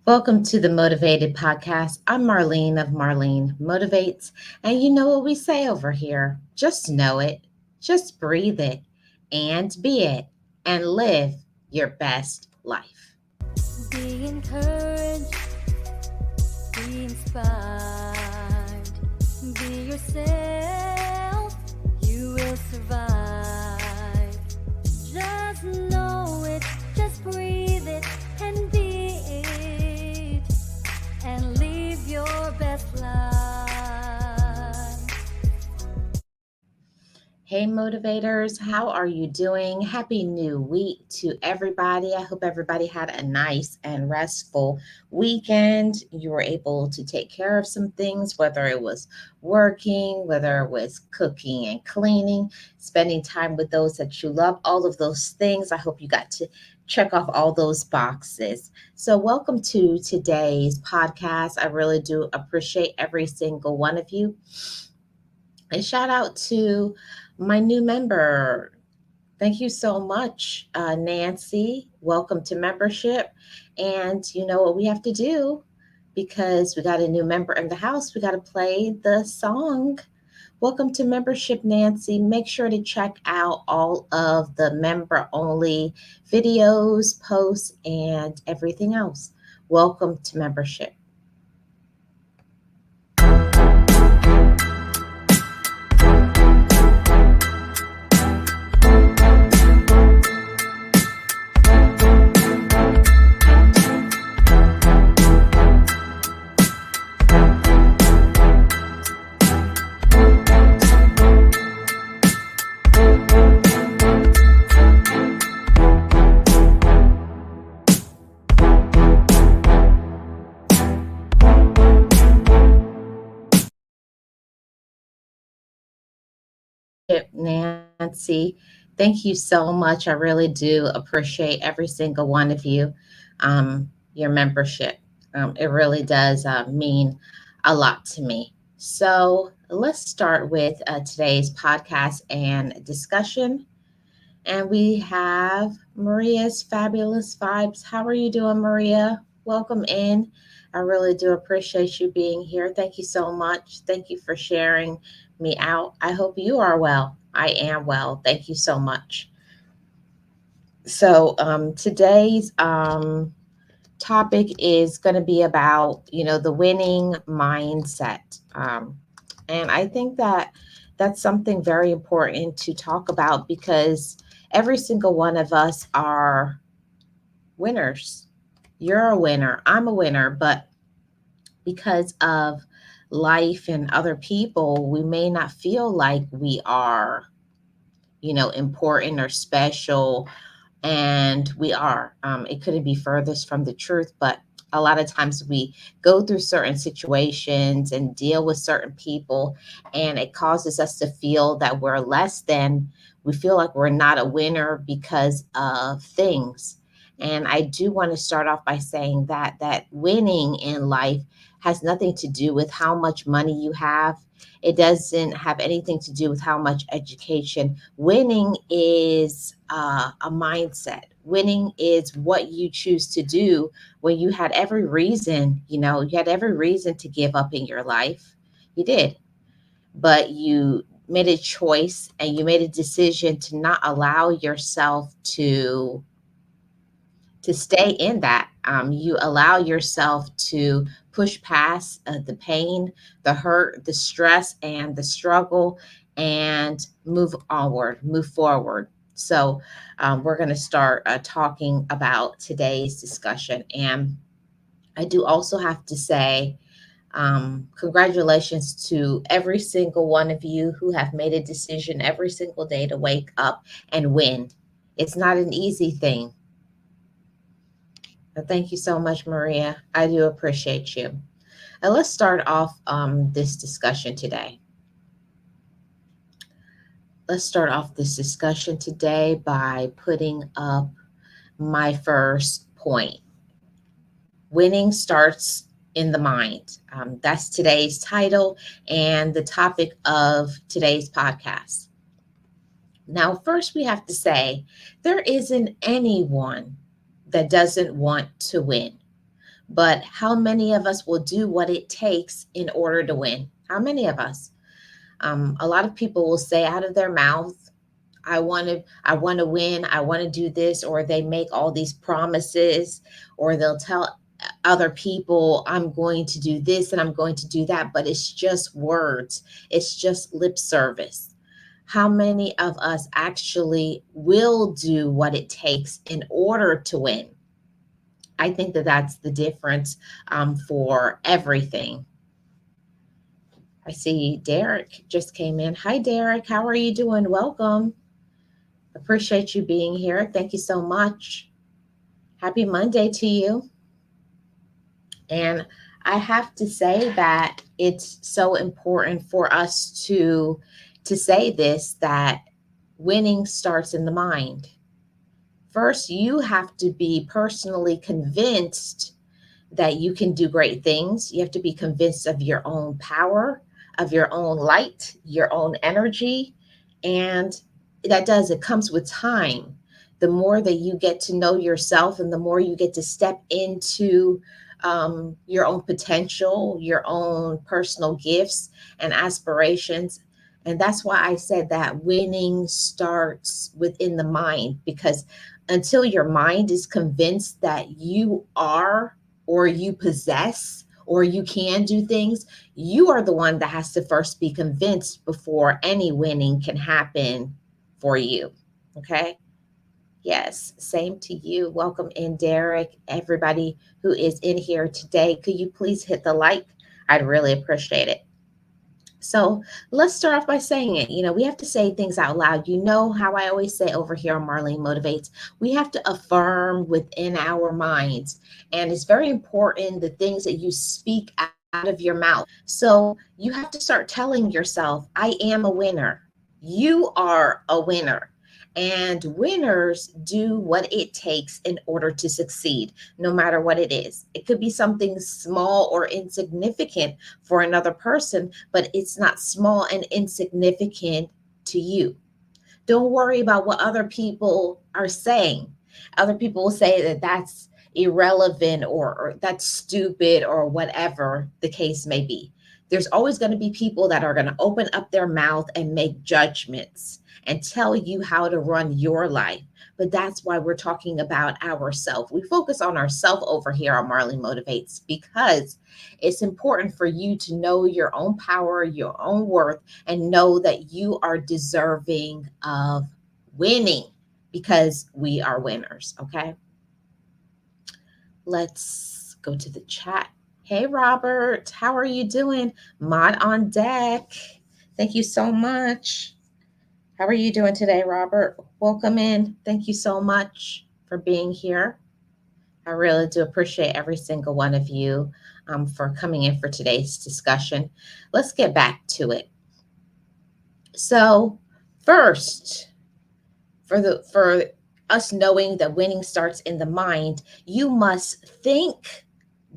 Welcome to the Motivated Podcast. I'm Marlene of Marlene Motivates. And you know what we say over here? Just know it, just breathe it, and be it, and live your best life. Be encouraged, be inspired, be yourself, you will survive. Just know it, just breathe it, and be it, and live your best life. Hey, motivators, how are you doing? Happy new week to everybody. I hope everybody had a nice and restful weekend. You were able to take care of some things, whether it was working, whether it was cooking and cleaning, spending time with those that you love, all of those things. I hope you got to check off all those boxes. So, welcome to today's podcast. I really do appreciate every single one of you. And shout out to my new member. Thank you so much, Nancy. Welcome to membership. And you know what we have to do because we got a new member in the house. We got to play the song. Welcome to membership, Nancy. Make sure to check out all of the member only videos, posts, and everything else. Welcome to membership. Nancy, thank you so much. I really do appreciate every single one of you, your membership. It really does mean a lot to me. So let's start with today's podcast and discussion. And we have Maria's Fabulous Vibes. How are you doing, Maria? Welcome in. I really do appreciate you being here. Thank you so much. Thank you for sharing me out. I hope you are well. I am well. Thank you so much. So today's topic is going to be about, the winning mindset. And I think that that's something very important to talk about because every single one of us are winners. You're a winner. I'm a winner. But because of life and other people, we may not feel like we are, important or special. And we are. It couldn't be furthest from the truth, but a lot of times we go through certain situations and deal with certain people, and it causes us to feel that we're less than. We feel like we're not a winner because of things. And I do want to start off by saying that winning in life has nothing to do with how much money you have. It doesn't have anything to do with how much education. Winning is a mindset. Winning is what you choose to do when you had every reason, you had every reason to give up in your life. You did, but you made a choice and you made a decision to not allow yourself to stay in that. You allow yourself to push past the pain, the hurt, the stress, and the struggle, and move onward, move forward. So, we're going to start talking about today's discussion. And I do also have to say, congratulations to every single one of you who have made a decision every single day to wake up and win. It's not an easy thing. Thank you so much, Maria. I do appreciate you. And let's start off this discussion today. Let's start off this discussion today by putting up my first point. Winning starts in the mind. That's today's title and the topic of today's podcast. Now, first, we have to say there isn't anyone that doesn't want to win. But how many of us will do what it takes in order to win? How many of us? A lot of people will say out of their mouth, I want to win, I want to do this, or they make all these promises, or they'll tell other people, I'm going to do this and I'm going to do that, but it's just words. It's just lip service. How many of us actually will do what it takes in order to win? I think that that's the difference for everything. I see Derek just came in. Hi, Derek. How are you doing? Welcome. Appreciate you being here. Thank you so much. Happy Monday to you. And I have to say that it's so important for us to say this, that winning starts in the mind. First, you have to be personally convinced that you can do great things. You have to be convinced of your own power, of your own light, your own energy. And it comes with time. The more that you get to know yourself and the more you get to step into your own potential, your own personal gifts and aspirations. And that's why I said that winning starts within the mind, because until your mind is convinced that you are, or you possess, or you can do things, you are the one that has to first be convinced before any winning can happen for you. Okay? Yes, same to you. Welcome in, Derek. Everybody who is in here today, could you please hit the like? I'd really appreciate it. So let's start off by saying it. We have to say things out loud. You know how I always say over here on Marlene Motivates, we have to affirm within our minds. And it's very important the things that you speak out of your mouth. So you have to start telling yourself, I am a winner. You are a winner. And winners do what it takes in order to succeed, no matter what it is. It could be something small or insignificant for another person, but it's not small and insignificant to you. Don't worry about what other people are saying. Other people will say that that's irrelevant or that's stupid or whatever the case may be. There's always going to be people that are going to open up their mouth and make judgments and tell you how to run your life. But that's why we're talking about ourselves. We focus on ourselves over here on Marlene Motivates, because it's important for you to know your own power, your own worth, and know that you are deserving of winning, because we are winners. Okay. Let's go to the chat. Hey, Robert, how are you doing? Mod on deck. Thank you so much. How are you doing today, Robert? Welcome in. Thank you so much for being here. I really do appreciate every single one of you for coming in for today's discussion. Let's get back to it. So first, for us knowing that winning starts in the mind, you must think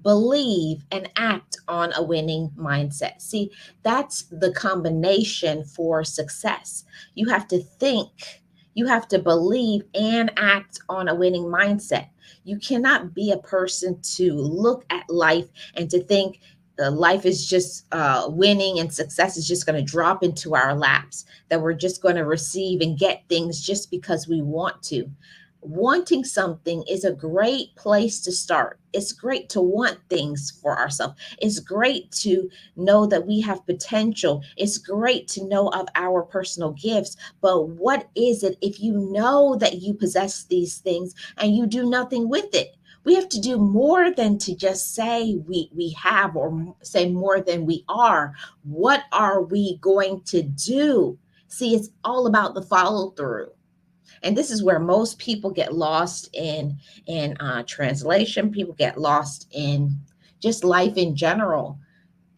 believe, and act on a winning mindset. See, that's the combination for success. You have to think, you have to believe and act on a winning mindset. You cannot be a person to look at life and to think life is just winning and success is just going to drop into our laps, that we're just going to receive and get things just because we want to. Wanting something is a great place to start. It's great to want things for ourselves. It's great to know that we have potential. It's great to know of our personal gifts. But what is it if you know that you possess these things and you do nothing with it? We have to do more than to just say we have, or say more than we are. What are we going to do? See, it's all about the follow through, and this is where most people get lost in translation. People get lost in just life in general.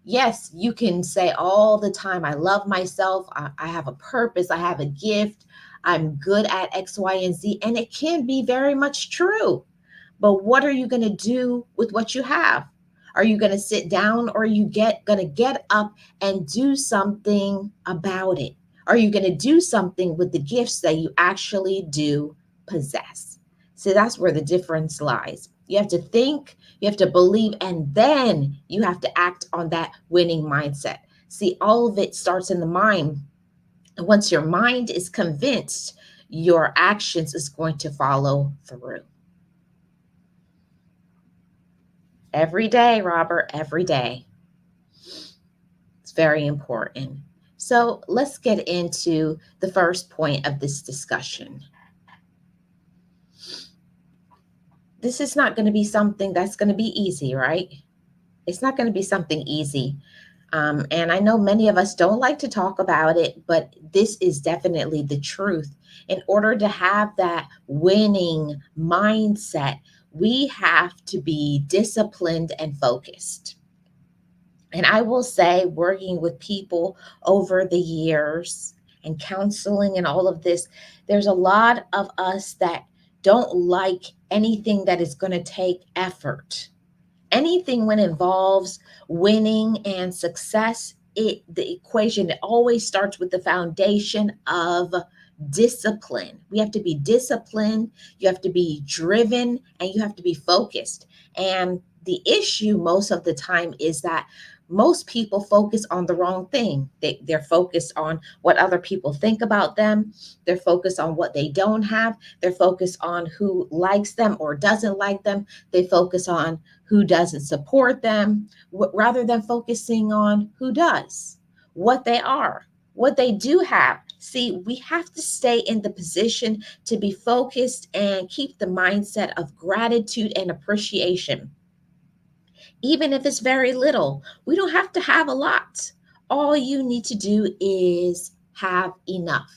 Yes, you can say all the time, I love myself, I have a purpose, I have a gift, I'm good at X, Y, and Z, and it can be very much true. But what are you going to do with what you have? Are you going to sit down, or are you going to get up and do something about it? Are you going to do something with the gifts that you actually do possess? So that's where the difference lies. You have to think, you have to believe, and then you have to act on that winning mindset. See, all of it starts in the mind. And once your mind is convinced, your actions is going to follow through. Every day, Robert, every day. It's very important. So let's get into the first point of this discussion. This is not going to be something that's going to be easy, right? It's not going to be something easy. And I know many of us don't like to talk about it, but this is definitely the truth. In order to have that winning mindset, we have to be disciplined and focused. And I will say, working with people over the years and counseling and all of this, there's a lot of us that don't like anything that is going to take effort. Anything when it involves winning and success, the equation, it always starts with the foundation of discipline. We have to be disciplined, you have to be driven, and you have to be focused. And the issue most of the time is that most people focus on the wrong thing. They're focused on what other people think about them. They're focused on what they don't have. They're focused on who likes them or doesn't like them. They focus on who doesn't support them, rather than focusing on who does, what they are, what they do have. See, we have to stay in the position to be focused and keep the mindset of gratitude and appreciation. Even if it's very little, we don't have to have a lot. All you need to do is have enough.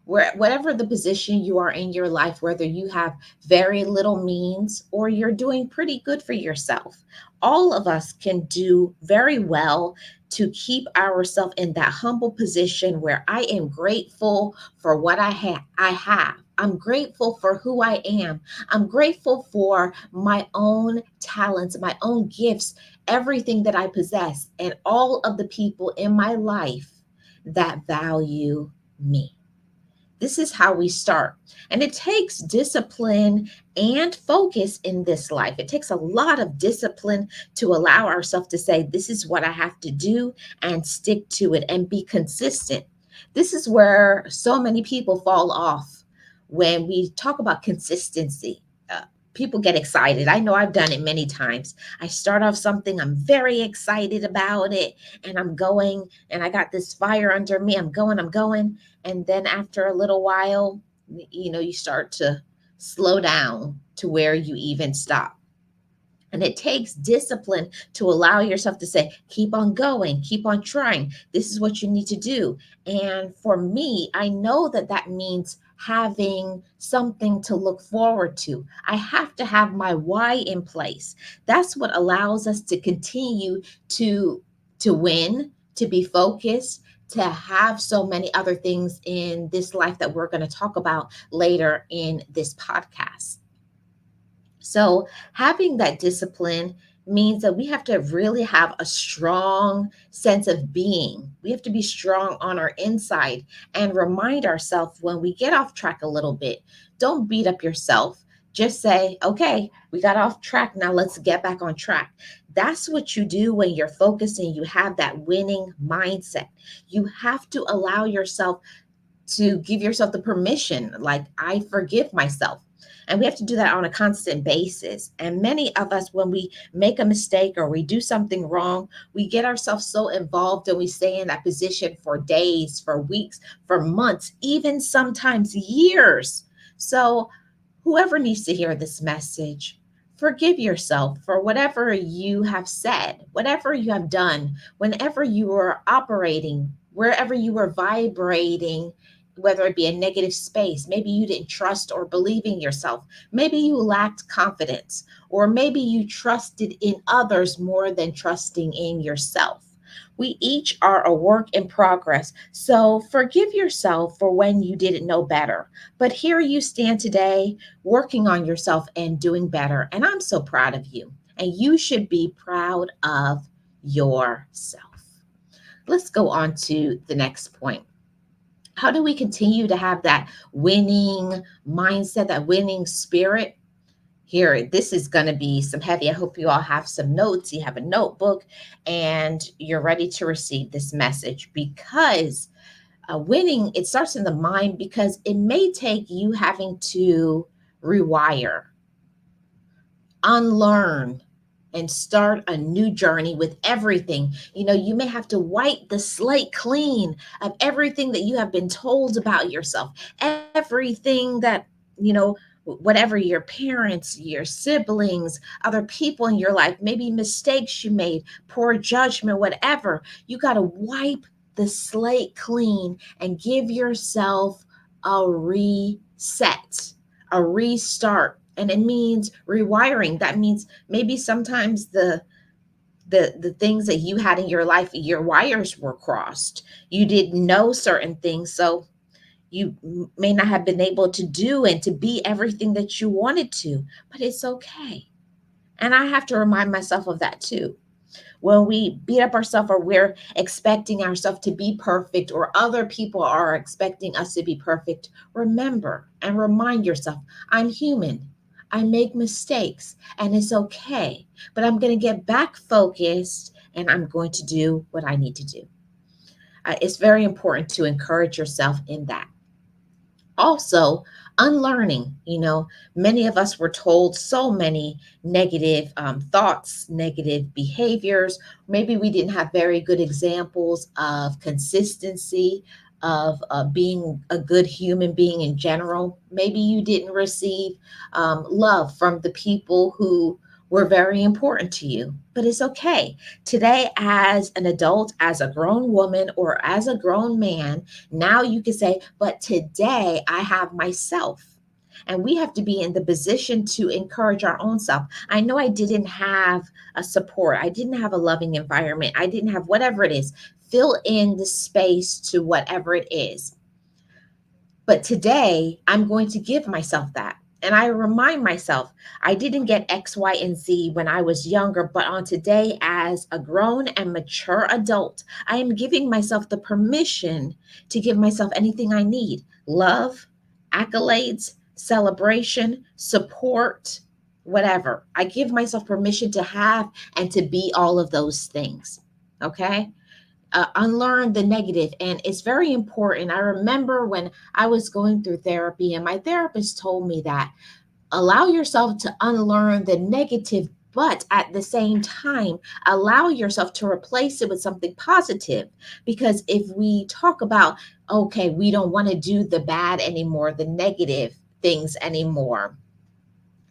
Whatever the position you are in your life, whether you have very little means or you're doing pretty good for yourself, all of us can do very well to keep ourselves in that humble position where I am grateful for what I have. I'm grateful for who I am. I'm grateful for my own talents, my own gifts, everything that I possess, and all of the people in my life that value me. This is how we start. And it takes discipline and focus in this life. It takes a lot of discipline to allow ourselves to say, this is what I have to do, and stick to it and be consistent. This is where so many people fall off when we talk about consistency. People get excited. I know I've done it many times. I start off something, I'm very excited about it, and I'm going, and I got this fire under me. I'm going. And then after a little while, you start to slow down to where you even stop. And it takes discipline to allow yourself to say, keep on going, keep on trying. This is what you need to do. And for me, I know that that means having something to look forward to. I have to have my why in place. That's what allows us to continue to win, to be focused, to have so many other things in this life that we're going to talk about later in this podcast. So, having that discipline means that we have to really have a strong sense of being. We have to be strong on our inside and remind ourselves when we get off track a little bit. Don't beat up yourself. Just say, okay, we got off track. Now let's get back on track. That's what you do when you're focused and you have that winning mindset. You have to allow yourself to give yourself the permission, like, I forgive myself. And we have to do that on a constant basis. And many of us, when we make a mistake or we do something wrong, we get ourselves so involved and we stay in that position for days, for weeks, for months, even sometimes years. So, whoever needs to hear this message, forgive yourself for whatever you have said, whatever you have done, whenever you were operating, wherever you were vibrating, whether it be a negative space. Maybe you didn't trust or believe in yourself. Maybe you lacked confidence, or maybe you trusted in others more than trusting in yourself. We each are a work in progress. So forgive yourself for when you didn't know better. But here you stand today, working on yourself and doing better. And I'm so proud of you. And you should be proud of yourself. Let's go on to the next point. How do we continue to have that winning mindset, that winning spirit? Here, this is going to be some heavy. I hope you all have some notes, you have a notebook, and you're ready to receive this message, because winning, it starts in the mind, because it may take you having to rewire, unlearn, and start a new journey with everything. You may have to wipe the slate clean of everything that you have been told about yourself, everything that, whatever your parents, your siblings, other people in your life, maybe mistakes you made, poor judgment, whatever. You got to wipe the slate clean and give yourself a reset, a restart. And it means rewiring. That means maybe sometimes the things that you had in your life, your wires were crossed. You didn't know certain things, so you may not have been able to do and to be everything that you wanted to, but it's okay. And I have to remind myself of that too. When we beat up ourselves, or we're expecting ourselves to be perfect, or other people are expecting us to be perfect, remember and remind yourself, I'm human. I make mistakes and it's okay, but I'm going to get back focused and I'm going to do what I need to do. It's very important to encourage yourself in that. Also, unlearning. Many of us were told so many negative thoughts, negative behaviors. Maybe we didn't have very good examples of consistency, of being a good human being in general. Maybe you didn't receive love from the people who were very important to you, but it's okay. Today, as an adult, as a grown woman, or as a grown man, now you can say, but today I have myself. And we have to be in the position to encourage our own self. I know I didn't have a support. I didn't have a loving environment. I didn't have whatever it is. Fill in the space to whatever it is. But today, I'm going to give myself that. And I remind myself, I didn't get X, Y, and Z when I was younger, but on today, as a grown and mature adult, I am giving myself the permission to give myself anything I need: love, accolades, celebration, support, whatever. I give myself permission to have and to be all of those things. Okay. Unlearn the negative. And it's very important. I remember when I was going through therapy, and my therapist told me that allow yourself to unlearn the negative, but at the same time, allow yourself to replace it with something positive. Because if we talk about, okay, we don't want to do the bad anymore, the negative things anymore,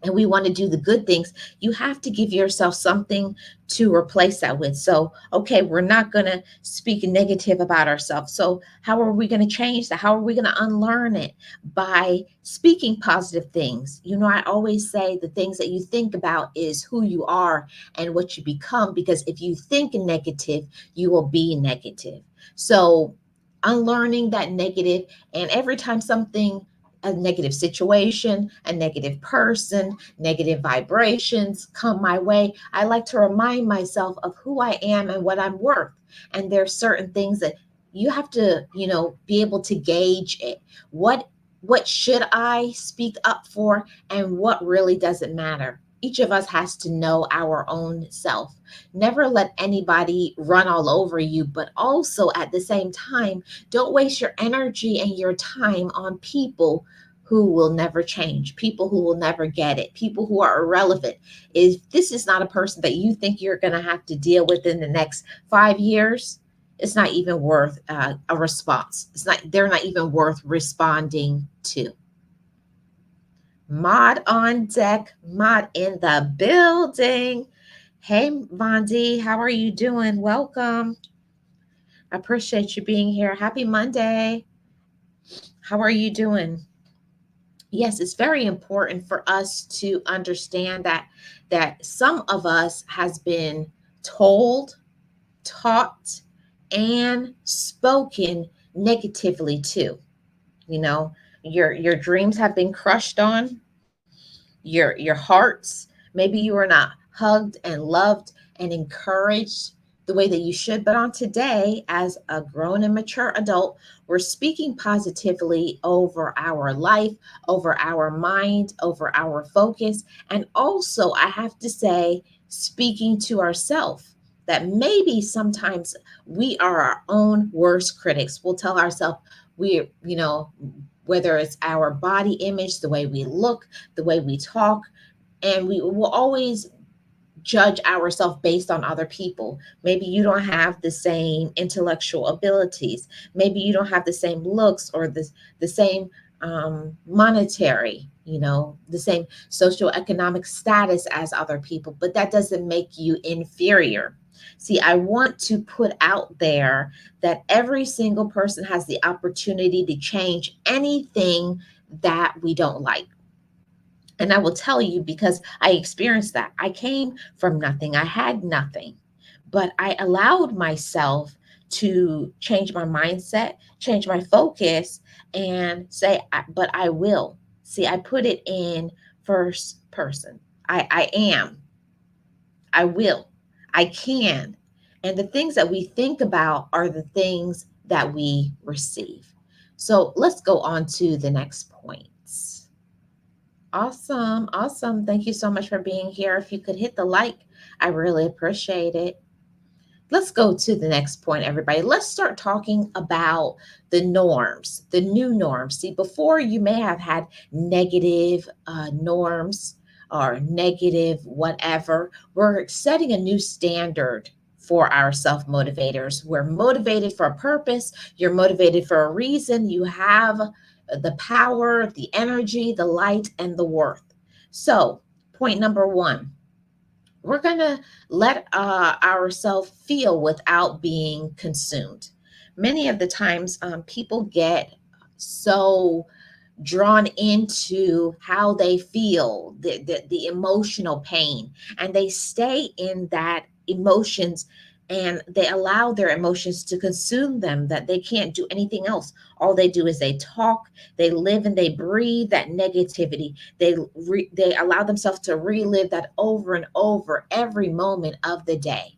and we want to do the good things, you have to give yourself something to replace that with. So, okay, we're not going to speak negative about ourselves. So, how are we going to change that? How are we going to unlearn it? By speaking positive things. I always say the things that you think about is who you are and what you become, because if you think negative, you will be negative. So, unlearning that negative, and every time something a negative situation, a negative person, negative vibrations come my way, I like to remind myself of who I am and what I'm worth. And there's certain things that you have to, be able to gauge it. What should I speak up for, and what really doesn't matter? Each of us has to know our own self. Never let anybody run all over you, but also at the same time, don't waste your energy and your time on people who will never change, people who will never get it, people who are irrelevant. If this is not a person that you think you're going to have to deal with in the next 5 years, it's not even worth a response. They're not even worth responding to. Mod on deck, Mod in the building. Hey, Vondi, how are you doing? Welcome. I appreciate you being here. Happy Monday. How are you doing? Yes, it's very important for us to understand that some of us has been told, taught, and spoken negatively too. You know, your dreams have been crushed on, your hearts. Maybe you were not hugged and loved and encouraged the way that you should. But on today, as a grown and mature adult, we're speaking positively over our life, over our mind, over our focus. And also, I have to say, speaking to ourselves, that maybe sometimes we are our own worst critics. We'll tell ourselves whether it's our body image, the way we look, the way we talk, and we will always judge ourselves based on other people. Maybe you don't have the same intellectual abilities. Maybe you don't have the same looks or the same monetary, the same socioeconomic status as other people, but that doesn't make you inferior. See, I want to put out there that every single person has the opportunity to change anything that we don't like. And I will tell you, because I experienced that. I came from nothing, I had nothing, but I allowed myself to change my mindset, change my focus, and say, but I will. See, I put it in first person. I am, I will, I can. And the things that we think about are the things that we receive. So let's go on to the next points. Awesome. Awesome. Thank you so much for being here. If you could hit the like, I really appreciate it. Let's go to the next point, everybody. Let's start talking about the norms, the new norms. See, before you may have had negative norms or negative whatever. We're setting a new standard for our self motivators. We're motivated for a purpose. You're motivated for a reason. You have the power, the energy, the light, and the worth. So, point number one, we're going to let ourselves feel without being consumed. Many of the times, people get so drawn into how they feel, the emotional pain, and they stay in that emotions, and they allow their emotions to consume them, that they can't do anything else. All they do is they talk, they live, and they breathe that negativity. They allow themselves to relive that over and over every moment of the day.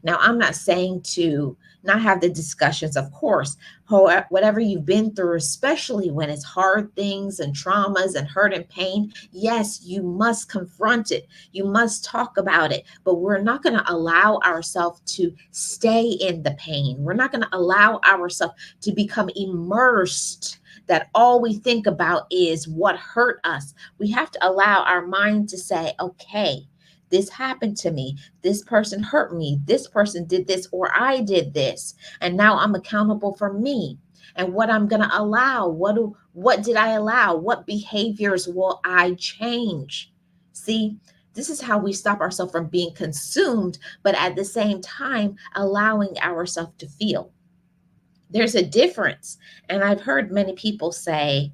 Now, I'm not saying to not have the discussions, of course. Whatever you've been through, especially when it's hard things and traumas and hurt and pain, yes, you must confront it. You must talk about it. But we're not going to allow ourselves to stay in the pain. We're not going to allow ourselves to become immersed, that all we think about is what hurt us. We have to allow our mind to say, okay, this happened to me. This person hurt me. This person did this, or I did this. And now I'm accountable for me and what I'm going to allow. What did I allow? What behaviors will I change? See, this is how we stop ourselves from being consumed, but at the same time, allowing ourselves to feel. There's a difference. And I've heard many people say,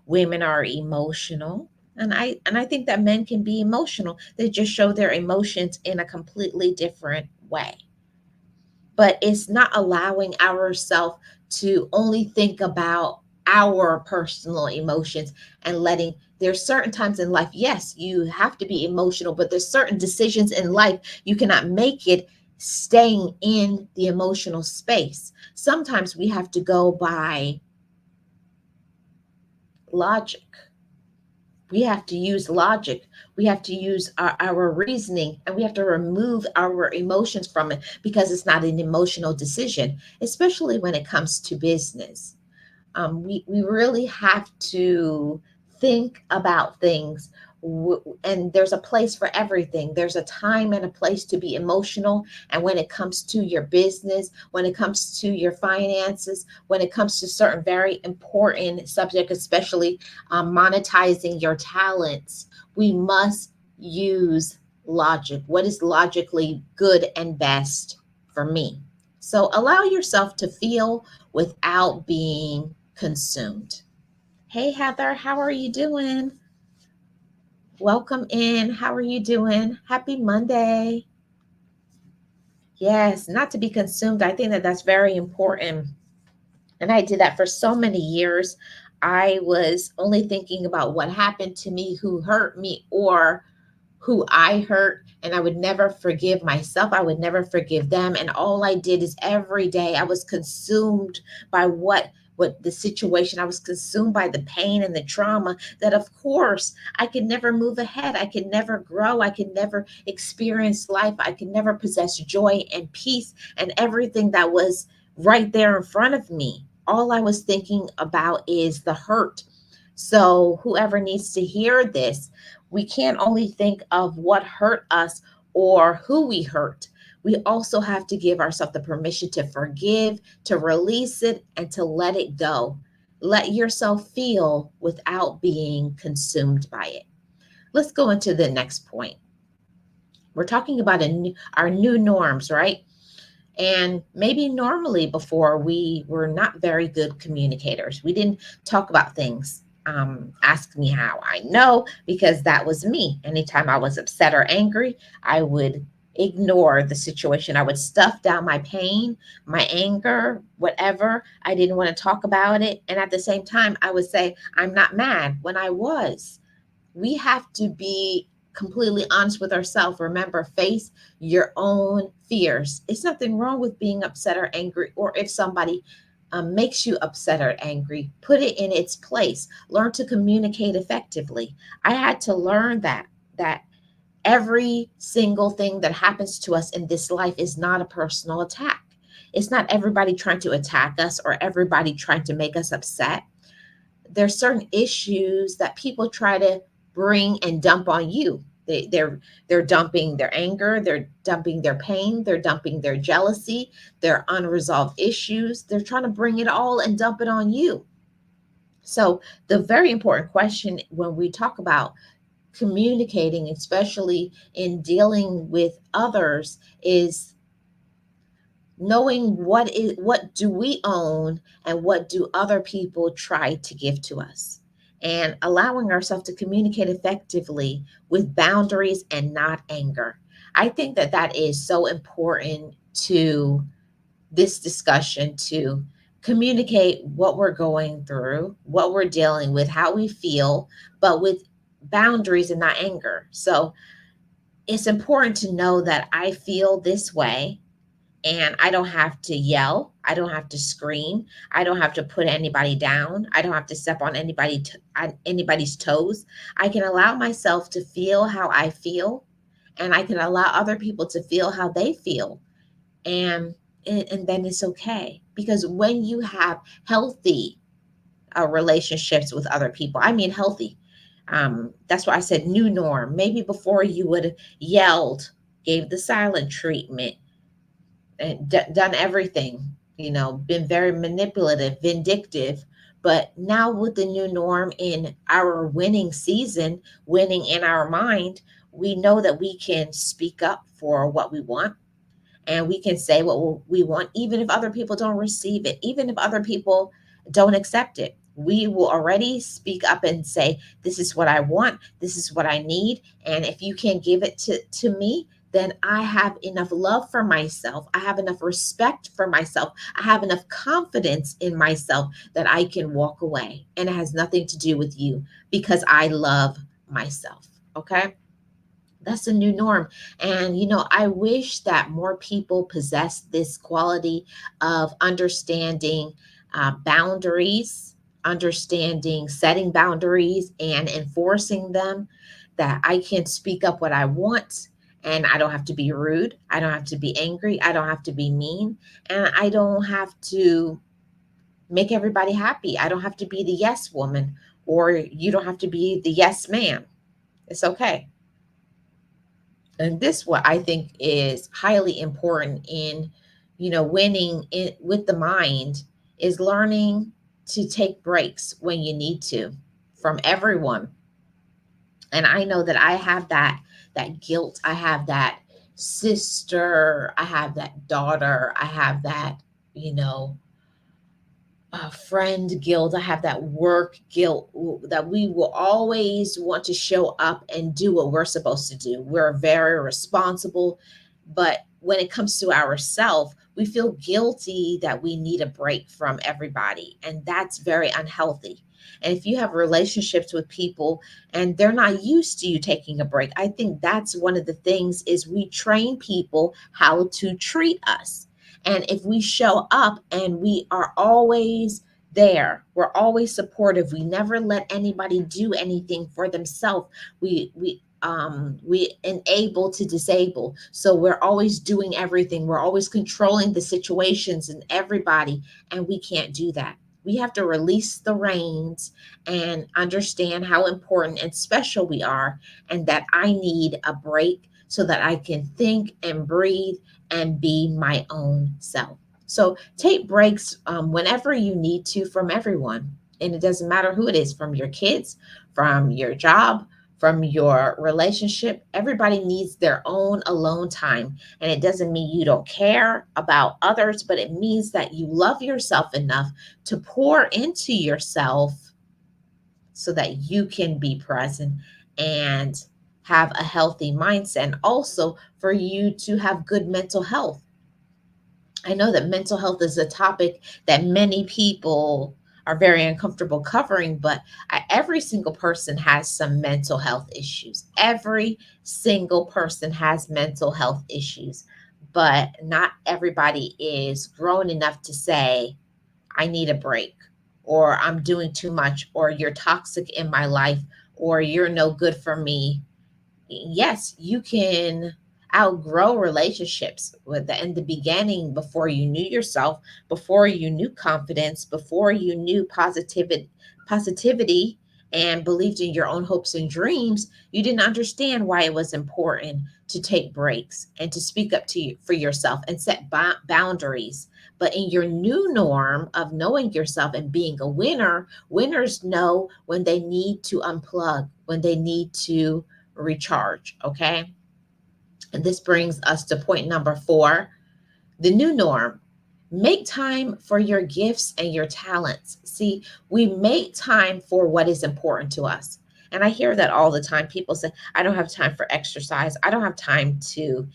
women are emotional. And I think that men can be emotional. They just show their emotions in a completely different way. But it's not allowing ourselves to only think about our personal emotions and letting, there's certain times in life, yes, you have to be emotional, but there's certain decisions in life you cannot make it staying in the emotional space. Sometimes we have to go by logic. We have to use logic. We have to use our reasoning, and we have to remove our emotions from it because it's not an emotional decision, especially when it comes to business. We really have to think about things, and there's a place for everything. There's a time and a place to be emotional. And when it comes to your business, when it comes to your finances, when it comes to certain very important subject, especially monetizing your talents, we must use logic. What is logically good and best for me? So allow yourself to feel without being consumed. Hey, Heather, how are you doing? Welcome in. How are you doing? Happy Monday. Yes, not to be consumed. I think that that's very important. And I did that for so many years. I was only thinking about what happened to me, who hurt me, or who I hurt. And I would never forgive myself. I would never forgive them. And all I did is every day I was consumed by what the situation. I was consumed by the pain and the trauma, that of course I could never move ahead. I could never grow. I could never experience life. I could never possess joy and peace and everything that was right there in front of me. All I was thinking about is the hurt. So whoever needs to hear this, we can't only think of what hurt us or who we hurt. We also have to give ourselves the permission to forgive, to release it, and to let it go. Let yourself feel without being consumed by it. Let's go into the next point. We're talking about our new norms, right? And maybe normally before we were not very good communicators. We didn't talk about things. Ask me how I know, because that was me. Anytime I was upset or angry, I would ignore the situation. I would stuff down my pain, my anger, whatever. I didn't want to talk about it. And at the same time, I would say, I'm not mad when I was. We have to be completely honest with ourselves. Remember, face your own fears. It's nothing wrong with being upset or angry, or if somebody makes you upset or angry, put it in its place. Learn to communicate effectively. I had to learn that every single thing that happens to us in this life is not a personal attack. It's not everybody trying to attack us or everybody trying to make us upset. There's certain issues that people try to bring and dump on you. They're dumping their anger, they're dumping their pain, they're dumping their jealousy, their unresolved issues. They're trying to bring it all and dump it on you. So the very important question when we talk about communicating, especially in dealing with others, is knowing what do we own and what do other people try to give to us, and allowing ourselves to communicate effectively with boundaries and not anger. I think that that is so important to this discussion, to communicate what we're going through, what we're dealing with, how we feel, but with boundaries and not anger. So it's important to know that I feel this way, and I don't have to yell. I don't have to scream. I don't have to put anybody down. I don't have to step on on anybody's toes. I can allow myself to feel how I feel, and I can allow other people to feel how they feel. And and then it's okay, because when you have healthy relationships with other people, I mean healthy. That's why I said new norm. Maybe before you would have yelled, gave the silent treatment, and done everything, been very manipulative, vindictive. But now, with the new norm in our winning season, winning in our mind, we know that we can speak up for what we want, and we can say what we want, even if other people don't receive it, even if other people don't accept it. We will already speak up and say, this is what I want, this is what I need. And if you can't give it to me, then I have enough love for myself. I have enough respect for myself. I have enough confidence in myself that I can walk away. And it has nothing to do with you because I love myself. Okay. That's a new norm. And, I wish that more people possess this quality of understanding boundaries, understanding setting boundaries and enforcing them, that I can speak up what I want. And I don't have to be rude. I don't have to be angry. I don't have to be mean. And I don't have to make everybody happy. I don't have to be the yes woman, or you don't have to be the yes man. It's okay. And this what I think is highly important in winning it with the mind, is learning to take breaks when you need to from everyone. And I know that I have that guilt, I have that sister, I have that daughter, I have that you know friend guilt, I have that work guilt, that we will always want to show up and do what we're supposed to do. We're very responsible, but when it comes to ourselves, we feel guilty that we need a break from everybody, and that's very unhealthy. And if you have relationships with people and they're not used to you taking a break, I think that's one of the things, is we train people how to treat us. And if we show up and we are always there, we're always supportive, we never let anybody do anything for themselves. We enable to disable. So we're always doing everything. We're always controlling the situations and everybody, and we can't do that. We have to release the reins and understand how important and special we are, and that I need a break so that I can think and breathe and be my own self. So take breaks whenever you need to from everyone. And it doesn't matter who it is, from your kids, from your job, from your relationship. Everybody needs their own alone time. And it doesn't mean you don't care about others, but it means that you love yourself enough to pour into yourself so that you can be present and have a healthy mindset, and also for you to have good mental health. I know that mental health is a topic that many people are very uncomfortable covering, but every single person has some mental health issues. Every single person has mental health issues, but not everybody is grown enough to say, I need a break, or I'm doing too much, or you're toxic in my life, or you're no good for me. Yes, you can outgrow relationships with in the beginning, before you knew yourself, before you knew confidence, before you knew positivity and believed in your own hopes and dreams. You didn't understand why it was important to take breaks and to speak up to you for yourself and set boundaries. But in your new norm of knowing yourself and being a winner, winners know when they need to unplug, when they need to recharge. Okay. And this brings us to point number 4, the new norm. Make time for your gifts and your talents. See, we make time for what is important to us. And I hear that all the time. People say, I don't have time for exercise. I don't have time to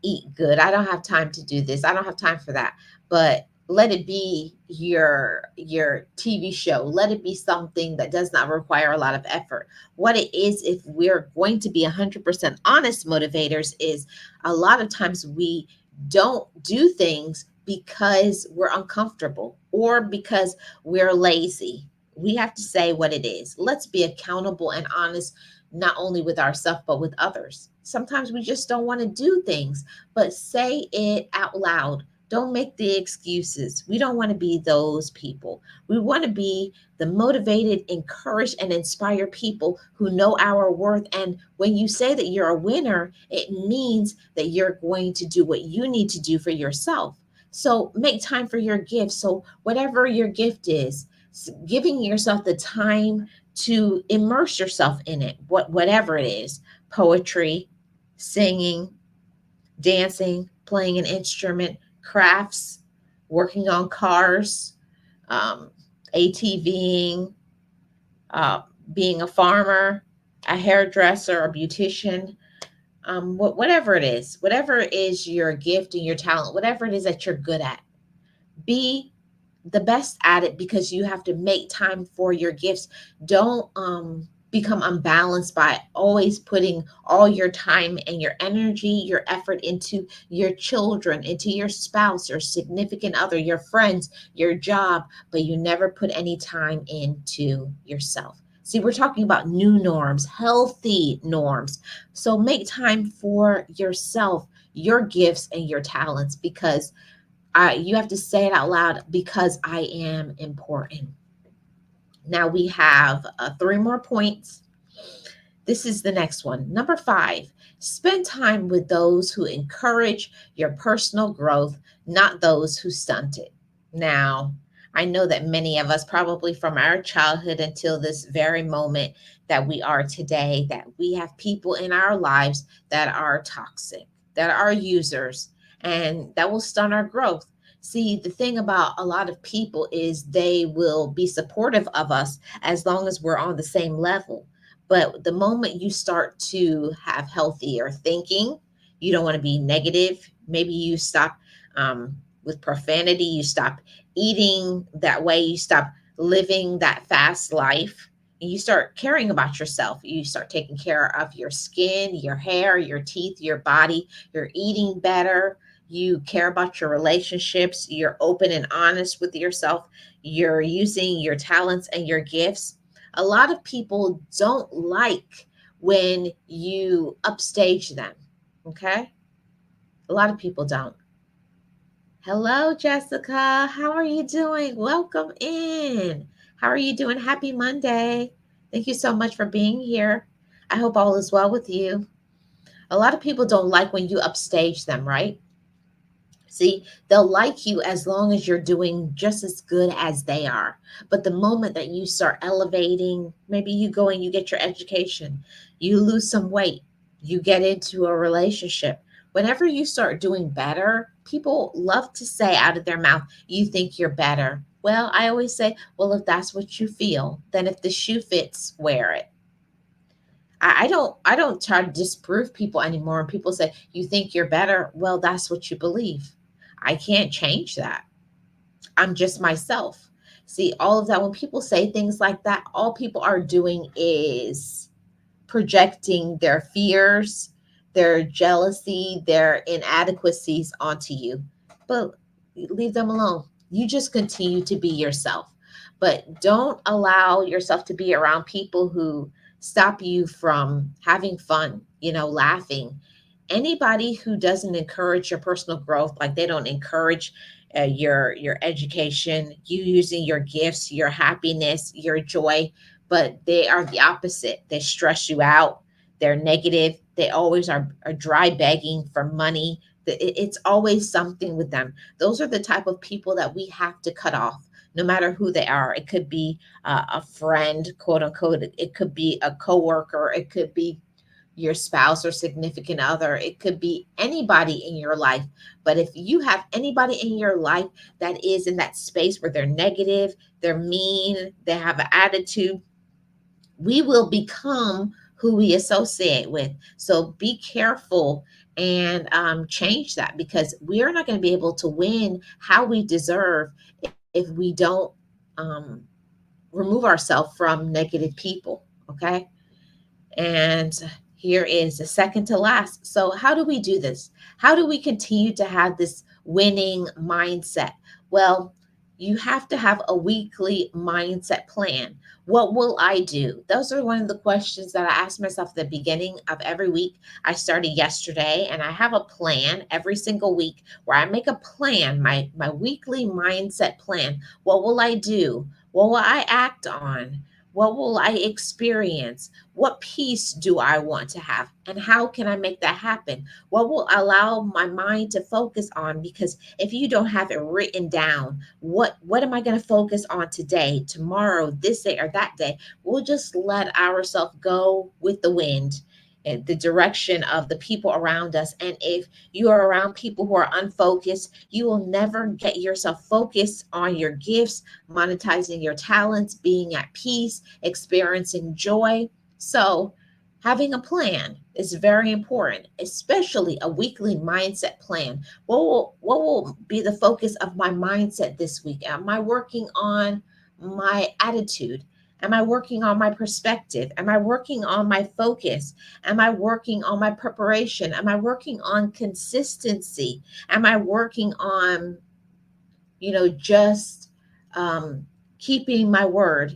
eat good. I don't have time to do this. I don't have time for that. But let it be your TV show. Let it be something that does not require a lot of effort. What it is, if we're going to be 100% honest motivators, is a lot of times we don't do things because we're uncomfortable or because we're lazy. We have to say what it is. Let's be accountable and honest, not only with ourselves, but with others. Sometimes we just don't want to do things, but say it out loud. Don't make the excuses. We don't want to be those people. We want to be the motivated, encouraged, and inspired people who know our worth. And when you say that you're a winner, it means that you're going to do what you need to do for yourself. So make time for your gift. So whatever your gift is, giving yourself the time to immerse yourself in it, whatever it is, poetry, singing, dancing, playing an instrument, crafts, working on cars, um, ATVing, uh, being a farmer, a hairdresser, a beautician, whatever it is your gift and your talent, whatever it is that you're good at, be the best at it, because you have to make time for your gifts. Don't become unbalanced by always putting all your time and your energy, your effort into your children, into your spouse, your significant other, your friends, your job, but you never put any time into yourself. See, we're talking about new norms, healthy norms. So make time for yourself, your gifts and your talents, because you have to say it out loud, because I am important. Now we have three more points. This is the next one. Number 5, spend time with those who encourage your personal growth, not those who stunt it. Now, I know that many of us, probably from our childhood until this very moment that we are today, that we have people in our lives that are toxic, that are users, and that will stunt our growth. See, the thing about a lot of people is they will be supportive of us as long as we're on the same level. But the moment you start to have healthier thinking, you don't want to be negative. Maybe you stop with profanity, you stop eating that way, you stop living that fast life, and you start caring about yourself. You start taking care of your skin, your hair, your teeth, your body. You're eating better. You care about your relationships. You're open and honest with yourself. You're using your talents and your gifts. A lot of people don't like when you upstage them. Okay. A lot of people don't. Hello, Jessica. How are you doing? Welcome in. How are you doing? Happy Monday. Thank you so much for being here. I hope all is well with you. A lot of people don't like when you upstage them, right? See, they'll like you as long as you're doing just as good as they are. But the moment that you start elevating, maybe you go and you get your education, you lose some weight, you get into a relationship. Whenever you start doing better, people love to say out of their mouth, you think you're better. Well, I always say, well, if that's what you feel, then if the shoe fits, wear it. I don't try to disprove people anymore. And people say, you think you're better. Well, that's what you believe. I can't change that. I'm just myself. See, all of that, when people say things like that, all people are doing is projecting their fears, their jealousy, their inadequacies onto you. But leave them alone. You just continue to be yourself. But don't allow yourself to be around people who stop you from having fun, laughing. Anybody who doesn't encourage your personal growth, like they don't encourage your education, you using your gifts, your happiness, your joy, but they are the opposite. They stress you out. They're negative. They always are dry begging for money. It's always something with them. Those are the type of people that we have to cut off, no matter who they are. It could be a friend, quote unquote. It could be a coworker. It could be your spouse or significant other. It could be anybody in your life. But if you have anybody in your life that is in that space where they're negative, they're mean, they have an attitude, we will become who we associate with. So be careful and change that, because we are not going to be able to win how we deserve if we don't um, remove ourselves from negative people. Okay. And here is the second to last. So, how do we do this? How do we continue to have this winning mindset? Well, you have to have a weekly mindset plan. What will I do? Those are one of the questions that I ask myself at the beginning of every week. I started yesterday, and I have a plan every single week where I make a plan, my weekly mindset plan. What will I do? What will I act on? What will I experience? What peace do I want to have? And how can I make that happen? What will allow my mind to focus on? Because if you don't have it written down, what am I going to focus on today, tomorrow, this day, or that day? We'll just let ourselves go with the wind and the direction of the people around us. And if you are around people who are unfocused, you will never get yourself focused on your gifts, monetizing your talents, being at peace, experiencing joy. So Having a plan is very important, especially a weekly mindset plan. What will be the focus of my mindset this week? Am I working on my attitude? Am I working on my perspective? Am I working on my focus? Am I working on my preparation? Am I working on consistency? Am I working on, just um, keeping my word,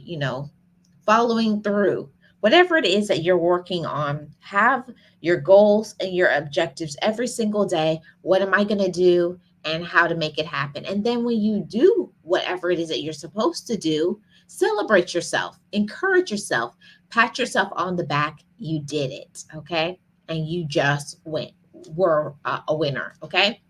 following through? Whatever it is that you're working on, have your goals and your objectives every single day. What am I going to do and how to make it happen? And then when you do whatever it is that you're supposed to do, celebrate yourself, encourage yourself, pat yourself on the back. You did it. Okay. And you just were a winner. Okay.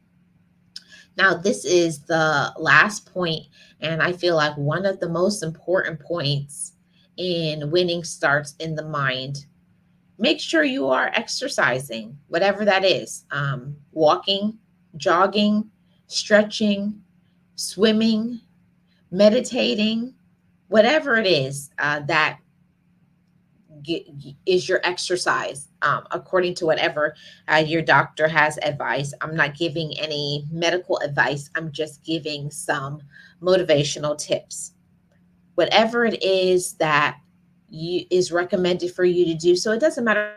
Now, this is the last point, and I feel like one of the most important points in winning starts in the mind. Make sure you are exercising, whatever that is, walking, jogging, stretching, swimming, meditating, whatever it is that is your exercise, according to whatever your doctor has advised. I'm not giving any medical advice. I'm just giving some motivational tips. Whatever it is that is recommended for you to do. So it doesn't matter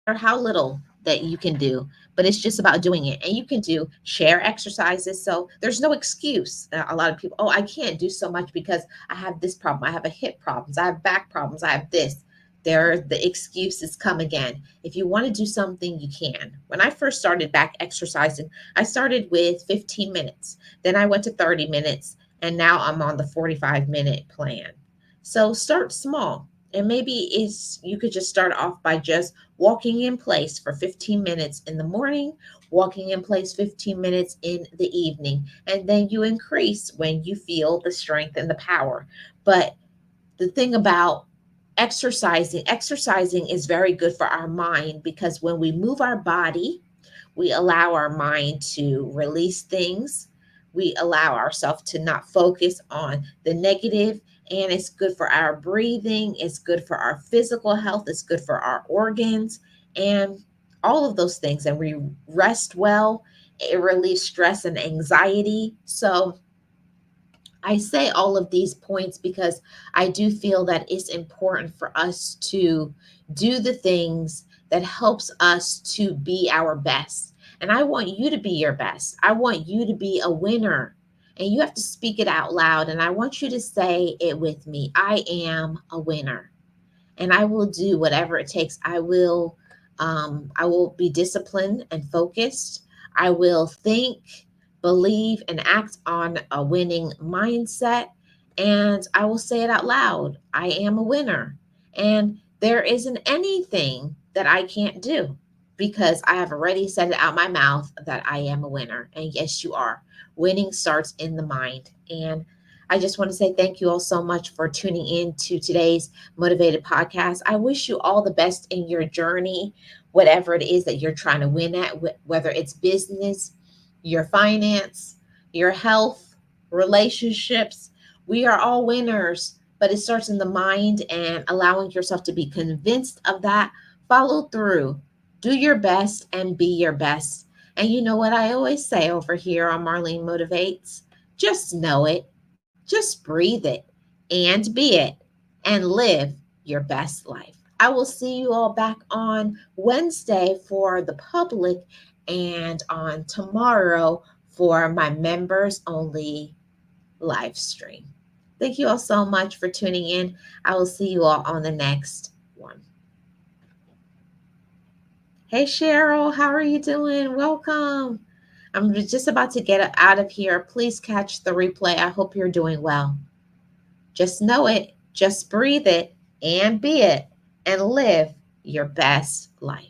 how little that you can do, but it's just about doing it. And you can do share exercises. So there's no excuse. A lot of people, oh, I can't do so much because I have this problem. I have a hip problems. I have back problems. I have this. There, the excuses come again. If you want to do something, you can. When I first started back exercising, I started with 15 minutes. Then I went to 30 minutes. And now I'm on the 45-minute plan. So start small. And maybe you could just start off by just walking in place for 15 minutes in the morning, walking in place 15 minutes in the evening, and then you increase when you feel the strength and the power. But the thing about exercising is very good for our mind, because when we move our body, we allow our mind to release things. We allow ourselves to not focus on the negative. And it's good for our breathing. It's good for our physical health. It's good for our organs and all of those things. And we rest well. It relieves stress and anxiety. So I say all of these points because I do feel that it's important for us to do the things that helps us to be our best. And I want you to be your best. I want you to be a winner. And you have to speak it out loud. And I want you to say it with me. I am a winner. And I will do whatever it takes. I will be disciplined and focused. I will think, believe, and act on a winning mindset. And I will say it out loud. I am a winner. And there isn't anything that I can't do, because I have already said it out my mouth that I am a winner. And yes, you are. Winning starts in the mind. And I just want to say thank you all so much for tuning in to today's Motivated Podcast. I wish you all the best in your journey, whatever it is that you're trying to win at, whether it's business, your finance, your health, relationships. We are all winners, but it starts in the mind, and allowing yourself to be convinced of that. Follow through. Do your best and be your best. And you know what I always say over here on Marlene Motivates? Just know it, just breathe it, and be it, and live your best life. I will see you all back on Wednesday for the public, and on tomorrow for my members only live stream. Thank you all so much for tuning in. I will see you all on the next one. Hey, Cheryl, how are you doing? Welcome. I'm just about to get out of here. Please catch the replay. I hope you're doing well. Just know it, just breathe it, and be it, and live your best life.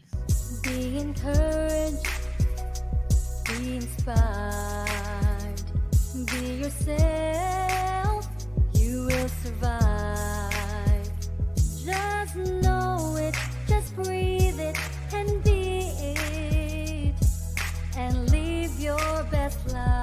Be encouraged, be inspired, be yourself, you will survive. Just know it, just breathe it, and be it, and live your best life.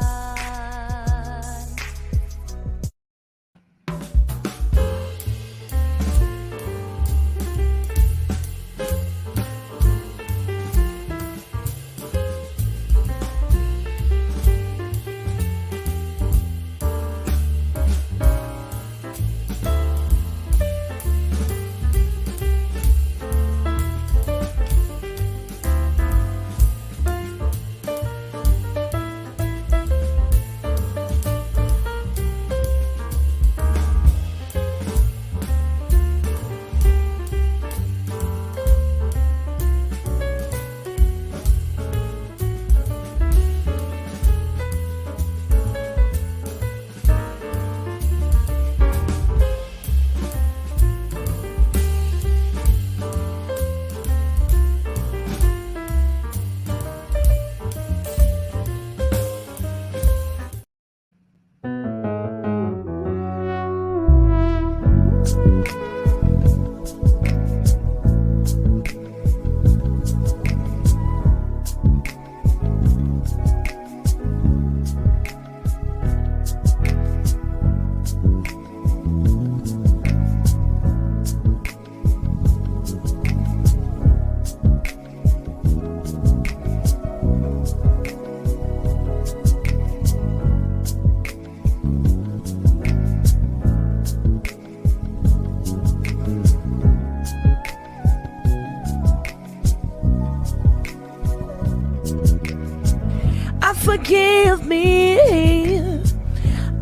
Forgive me,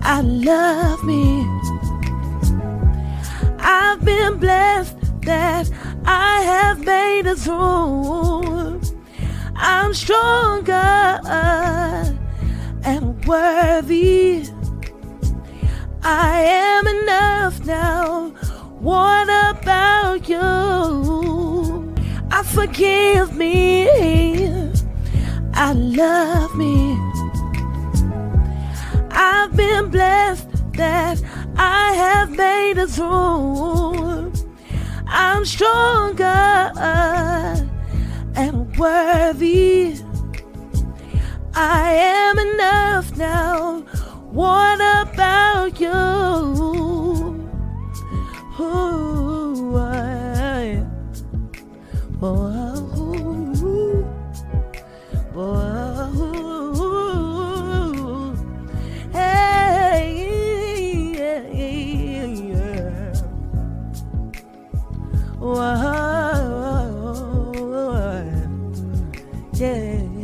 I love me. I've been blessed that I have made it through. I'm stronger and worthy. I am enough now. What about you? I forgive me, I love me. I've been blessed that I have made it through. I'm stronger and worthy. I am enough now. What about you? Ooh, yeah.